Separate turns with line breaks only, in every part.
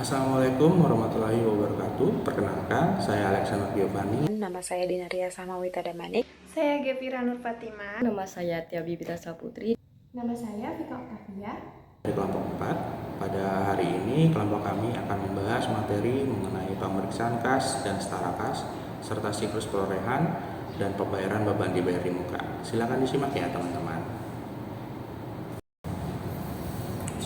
Assalamualaikum warahmatullahi wabarakatuh. Perkenalkan, saya Alexander Giovanni.
Nama saya Dinaria Samawita Damani.
Saya Gevira Nur Fatima.
Nama saya Tia Bibita Saputri.
Nama saya Vika Octavia.
Dari kelompok 4, pada hari ini kelompok kami akan membahas materi mengenai pemeriksaan kas dan setara kas, serta siklus perolehan dan pembayaran beban dibayar di muka. Silakan disimak ya teman-teman.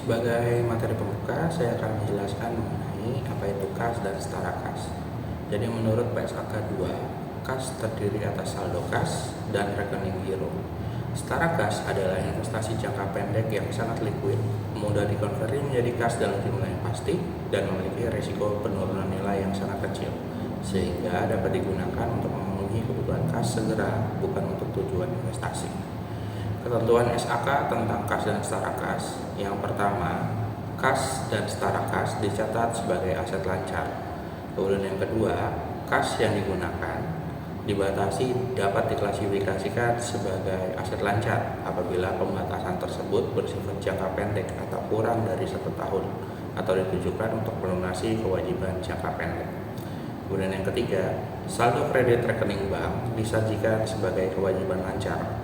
Sebagai materi pembuka, saya akan menjelaskan mengenai apa itu kas dan setara kas. Jadi menurut PSAK 2, kas terdiri atas saldo kas dan rekening giro. Setara kas adalah investasi jangka pendek yang sangat likuid, mudah dikonversi menjadi kas dalam jumlah yang pasti, dan memiliki risiko penurunan nilai yang sangat kecil, sehingga dapat digunakan untuk memenuhi kebutuhan kas segera, bukan untuk tujuan investasi. Ketentuan SAK tentang kas dan setara kas. Yang pertama, kas dan setara kas dicatat sebagai aset lancar. Kemudian yang kedua, kas yang digunakan dibatasi dapat diklasifikasikan sebagai aset lancar apabila pembatasan tersebut bersifat jangka pendek atau kurang dari 1 tahun atau ditujukan untuk melunasi kewajiban jangka pendek. Kemudian yang ketiga, saldo kredit rekening bank disajikan sebagai kewajiban lancar,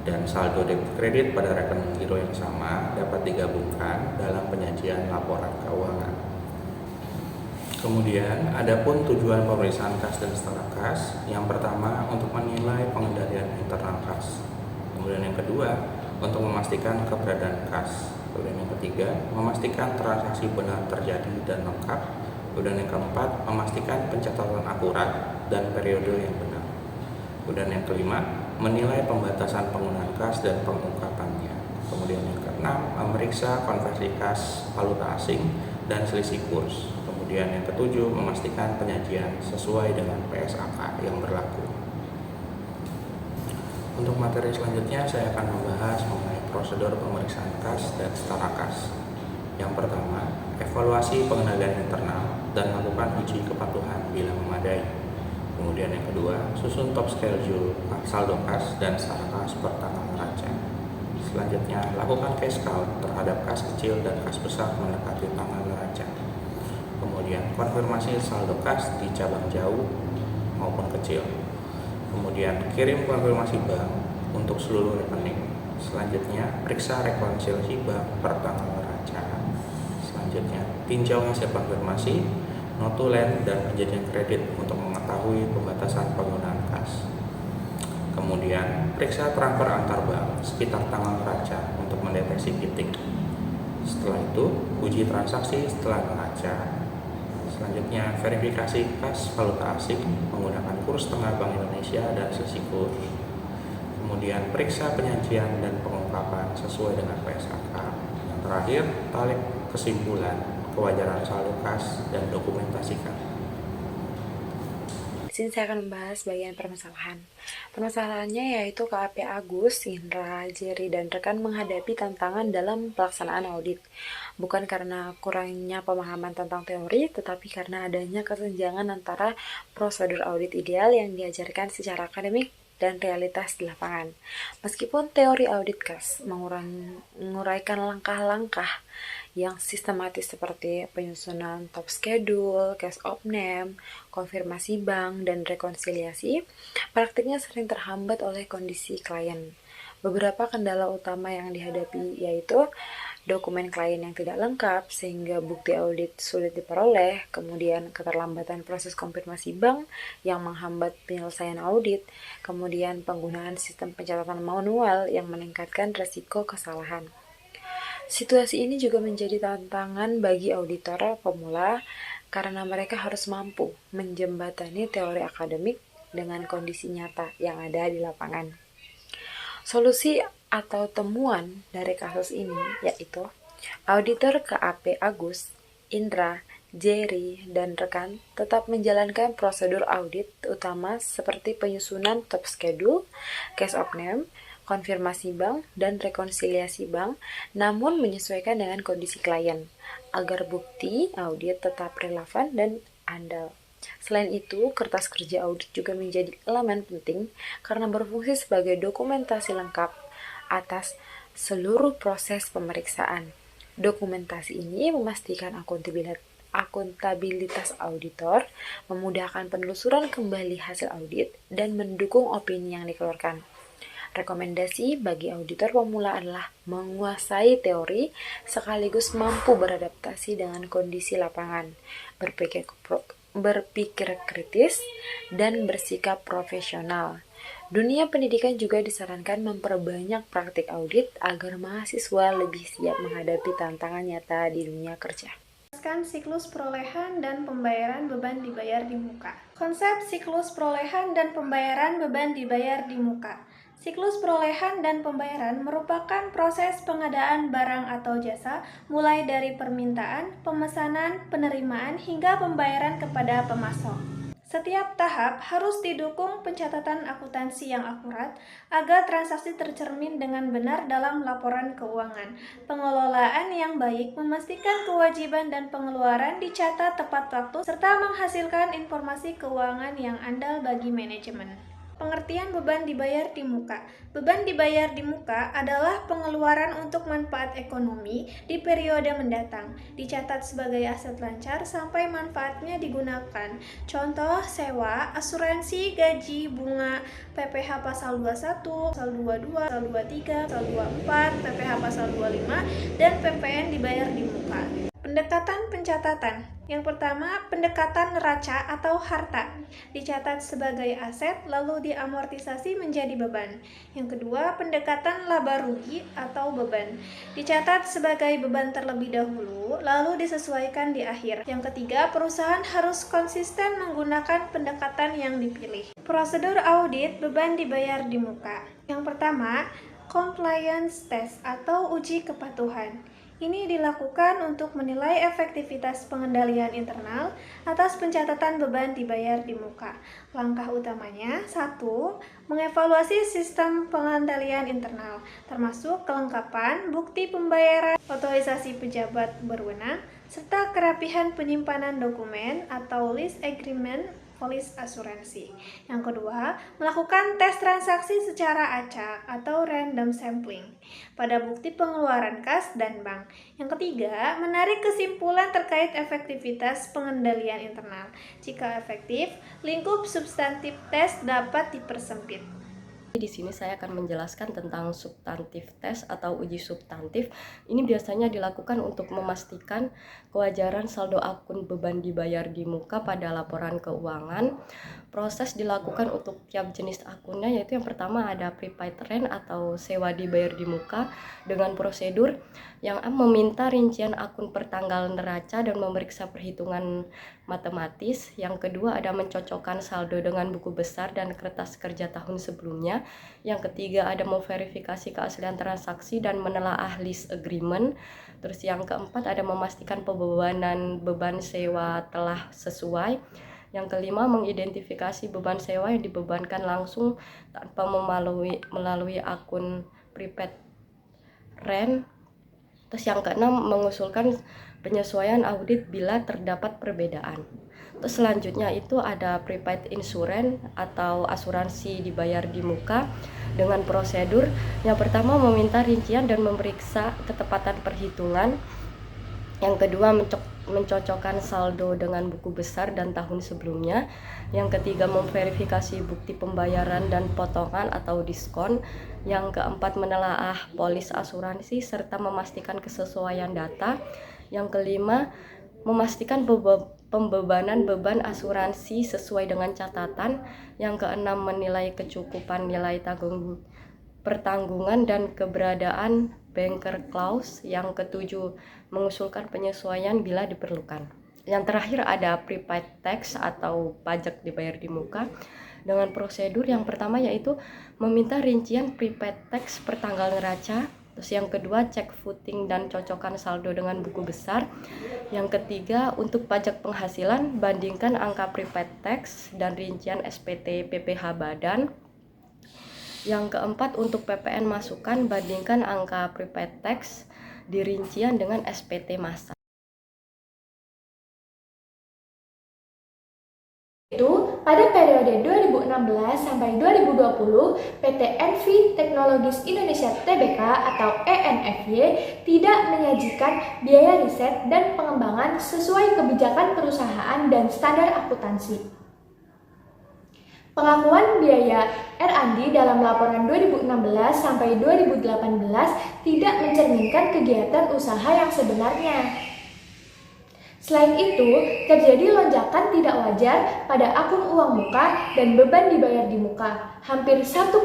dan saldo debit kredit pada rekening giro yang sama dapat digabungkan dalam penyajian laporan keuangan. Kemudian, adapun tujuan pemeriksaan kas dan setara kas, yang pertama untuk menilai pengendalian internal kas. Kemudian yang kedua, untuk memastikan keberadaan kas. Kemudian yang ketiga, memastikan transaksi benar terjadi dan lengkap. Kemudian yang keempat, memastikan pencatatan akurat dan periode yang benar. Kemudian yang kelima, menilai pembatasan penggunaan kas dan pengungkapannya. Kemudian yang keenam, memeriksa konversi kas valuta asing dan selisih kurs. Kemudian yang ketujuh, memastikan penyajian sesuai dengan PSAK yang berlaku. Untuk materi selanjutnya, saya akan membahas mengenai prosedur pemeriksaan kas dan setara kas. Yang pertama, evaluasi pengendalian internal dan lakukan uji kepatuhan bila memadai. Kemudian yang kedua, susun top schedule saldo kas dan setara kas per tanggal neraca. Selanjutnya, lakukan cash count terhadap kas kecil dan kas besar mendekati tanggal neraca. Kemudian, konfirmasi saldo kas di cabang jauh maupun kecil. Kemudian, kirim konfirmasi bank untuk seluruh rekening. Selanjutnya, periksa rekonsiliasi bank per tanggal neraca. Selanjutnya, tinjau hasil konfirmasi, notulen, dan perjanjian kredit untuk mengetahui pembatasan penggunaan kas. Kemudian, periksa transfer antar bank sekitar tanggal neraca untuk mendeteksi kitting. Setelah itu, uji transaksi setelah neraca. Selanjutnya, verifikasi kas valuta asing menggunakan kurs tengah Bank Indonesia dan selisih kurs. Kemudian, periksa penyajian dan pengungkapan sesuai dengan PSAK. Yang terakhir, tarik kesimpulan kewajaran saldo kas dan dokumentasikan.
Di sini saya akan membahas bagian permasalahan. Permasalahannya yaitu KAP Agus, Indra, Jerry, dan rekan menghadapi tantangan dalam pelaksanaan audit. Bukan karena kurangnya pemahaman tentang teori, tetapi karena adanya kesenjangan antara prosedur audit ideal yang diajarkan secara akademik dan realitas di lapangan. Meskipun teori audit kas menguraikan langkah-langkah yang sistematis seperti penyusunan top schedule, cash of name, konfirmasi bank, dan rekonsiliasi, praktiknya sering terhambat oleh kondisi klien. Beberapa kendala utama yang dihadapi yaitu dokumen klien yang tidak lengkap sehingga bukti audit sulit diperoleh, kemudian keterlambatan proses konfirmasi bank yang menghambat penyelesaian audit, kemudian penggunaan sistem pencatatan manual yang meningkatkan risiko kesalahan. Situasi ini juga menjadi tantangan bagi auditor pemula karena mereka harus mampu menjembatani teori akademik dengan kondisi nyata yang ada di lapangan. Solusi atau temuan dari kasus ini yaitu auditor KAP Agus, Indra, Jerry, dan rekan tetap menjalankan prosedur audit utama seperti penyusunan top schedule, cash of name, konfirmasi bank, dan rekonsiliasi bank, namun menyesuaikan dengan kondisi klien, agar bukti audit tetap relevan dan andal. Selain itu, kertas kerja audit juga menjadi elemen penting karena berfungsi sebagai dokumentasi lengkap atas seluruh proses pemeriksaan. Dokumentasi ini memastikan akuntabilitas auditor, memudahkan penelusuran kembali hasil audit, dan mendukung opini yang dikeluarkan. Rekomendasi bagi auditor pemula adalah menguasai teori sekaligus mampu beradaptasi dengan kondisi lapangan, berpikir kritis, dan bersikap profesional. Dunia pendidikan juga disarankan memperbanyak praktik audit agar mahasiswa lebih siap menghadapi tantangan nyata di dunia kerja.
Siklus perolehan dan pembayaran beban dibayar di muka. Konsep siklus perolehan dan pembayaran beban dibayar di muka. Siklus perolehan dan pembayaran merupakan proses pengadaan barang atau jasa mulai dari permintaan, pemesanan, penerimaan, hingga pembayaran kepada pemasok. Setiap tahap harus didukung pencatatan akuntansi yang akurat agar transaksi tercermin dengan benar dalam laporan keuangan. Pengelolaan yang baik memastikan kewajiban dan pengeluaran dicatat tepat waktu serta menghasilkan informasi keuangan yang andal bagi manajemen. Pengertian beban dibayar di muka. Beban dibayar di muka adalah pengeluaran untuk manfaat ekonomi di periode mendatang, dicatat sebagai aset lancar sampai manfaatnya digunakan. Contoh, sewa, asuransi, gaji, bunga, PPh pasal 21, pasal 22, pasal 23, pasal 24, PPh pasal 25, dan PPN dibayar di muka. Pendekatan pencatatan. Yang pertama, pendekatan neraca atau harta. Dicatat sebagai aset lalu diamortisasi menjadi beban. Yang kedua, pendekatan laba rugi atau beban. Dicatat sebagai beban terlebih dahulu lalu disesuaikan di akhir. Yang ketiga, perusahaan harus konsisten menggunakan pendekatan yang dipilih. Prosedur audit beban dibayar di muka. Yang pertama, compliance test atau uji kepatuhan. Ini dilakukan untuk menilai efektivitas pengendalian internal atas pencatatan beban dibayar di muka. Langkah utamanya, 1. Mengevaluasi sistem pengendalian internal, termasuk kelengkapan, bukti pembayaran, otorisasi pejabat berwenang, serta kerapihan penyimpanan dokumen atau lease agreement polis asuransi. Yang kedua, melakukan tes transaksi secara acak atau random sampling pada bukti pengeluaran kas dan bank. Yang ketiga, menarik kesimpulan terkait efektivitas pengendalian internal. Jika efektif, lingkup substantif tes dapat dipersempit.
Di sini saya akan menjelaskan tentang substantif tes atau uji substantif. Ini biasanya dilakukan untuk memastikan kewajaran saldo akun beban dibayar di muka pada laporan keuangan. Proses dilakukan untuk tiap jenis akunnya, yaitu yang pertama ada prepaid rent atau sewa dibayar di muka dengan prosedur yang meminta rincian akun per tanggal neraca dan memeriksa perhitungan matematis. Yang kedua ada mencocokkan saldo dengan buku besar dan kertas kerja tahun sebelumnya. Yang ketiga ada memverifikasi keaslian transaksi dan menelaah lease agreement. Terus yang keempat ada memastikan pembebanan beban sewa telah sesuai. Yang kelima, mengidentifikasi beban sewa yang dibebankan langsung tanpa melalui akun prepaid rent. Terus yang keenam, mengusulkan penyesuaian audit bila terdapat perbedaan. Terus selanjutnya itu ada prepaid insurance atau asuransi dibayar di muka dengan prosedur yang pertama meminta rincian dan memeriksa ketepatan perhitungan. Yang kedua, mencocokkan saldo dengan buku besar dan tahun sebelumnya. Yang ketiga, memverifikasi bukti pembayaran dan potongan atau diskon. Yang keempat, menelaah polis asuransi serta memastikan kesesuaian data. Yang kelima, memastikan pembebanan beban asuransi sesuai dengan catatan. Yang keenam, menilai kecukupan nilai pertanggungan dan keberadaan banker clause. Yang ketujuh, mengusulkan penyesuaian bila diperlukan. Yang terakhir ada prepaid tax atau pajak dibayar di muka dengan prosedur yang pertama yaitu meminta rincian prepaid tax per tanggal neraca. Terus yang kedua, cek footing dan cocokkan saldo dengan buku besar. Yang ketiga, untuk pajak penghasilan bandingkan angka prepaid tax dan rincian SPT PPh badan. Yang keempat, untuk PPN masukan bandingkan angka prepaid tax di rincian dengan SPT masa.
Itu pada periode 2016 sampai 2020, PT Envi Teknologis Indonesia Tbk atau ENFY tidak menyajikan biaya riset dan pengembangan sesuai kebijakan perusahaan dan standar akuntansi. Pengakuan biaya R&D dalam laporan 2016 sampai 2018 tidak mencerminkan kegiatan usaha yang sebenarnya. Selain itu, terjadi lonjakan tidak wajar pada akun uang muka dan beban dibayar di muka, hampir 1,9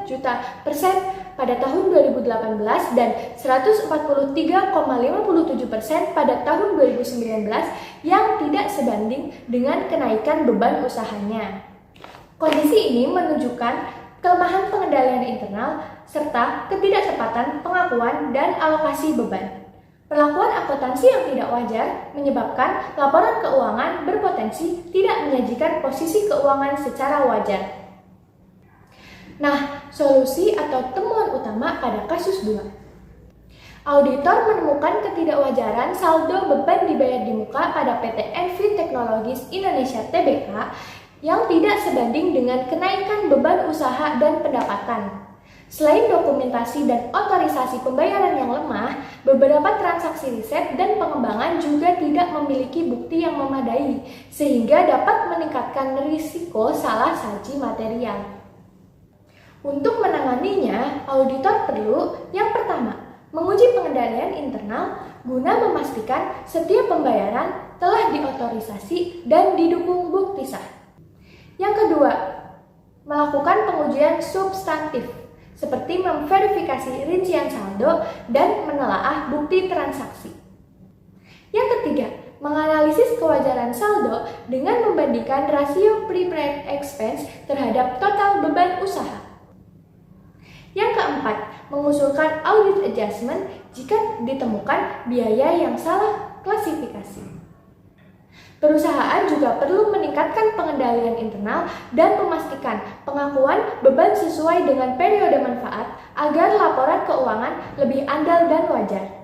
juta persen pada tahun 2018 dan 143,57% pada tahun 2019 yang tidak sebanding dengan kenaikan beban usahanya. Kondisi ini menunjukkan kelemahan pengendalian internal serta ketidaktepatan pengakuan dan alokasi beban. Perlakuan akuntansi yang tidak wajar menyebabkan laporan keuangan berpotensi tidak menyajikan posisi keuangan secara wajar. Nah, solusi atau temuan utama pada kasus 2. Auditor menemukan ketidakwajaran saldo beban dibayar di muka pada PT Envi Teknologis Indonesia Tbk yang tidak sebanding dengan kenaikan beban usaha dan pendapatan. Selain dokumentasi dan otorisasi pembayaran yang lemah, beberapa transaksi riset dan pengembangan juga tidak memiliki bukti yang memadai, sehingga dapat meningkatkan risiko salah saji material. Untuk menanganinya, auditor perlu yang pertama, menguji pengendalian internal guna memastikan setiap pembayaran telah diotorisasi dan didukung bukti sah. Yang kedua, melakukan pengujian substantif, seperti memverifikasi rincian saldo dan menelaah bukti transaksi. Yang ketiga, menganalisis kewajaran saldo dengan membandingkan rasio prepaid expense terhadap total beban usaha. Yang keempat, mengusulkan audit adjustment jika ditemukan biaya yang salah klasifikasi. Perusahaan juga perlu meningkatkan pengendalian internal dan memastikan pengakuan beban sesuai dengan periode manfaat agar laporan keuangan lebih andal dan wajar.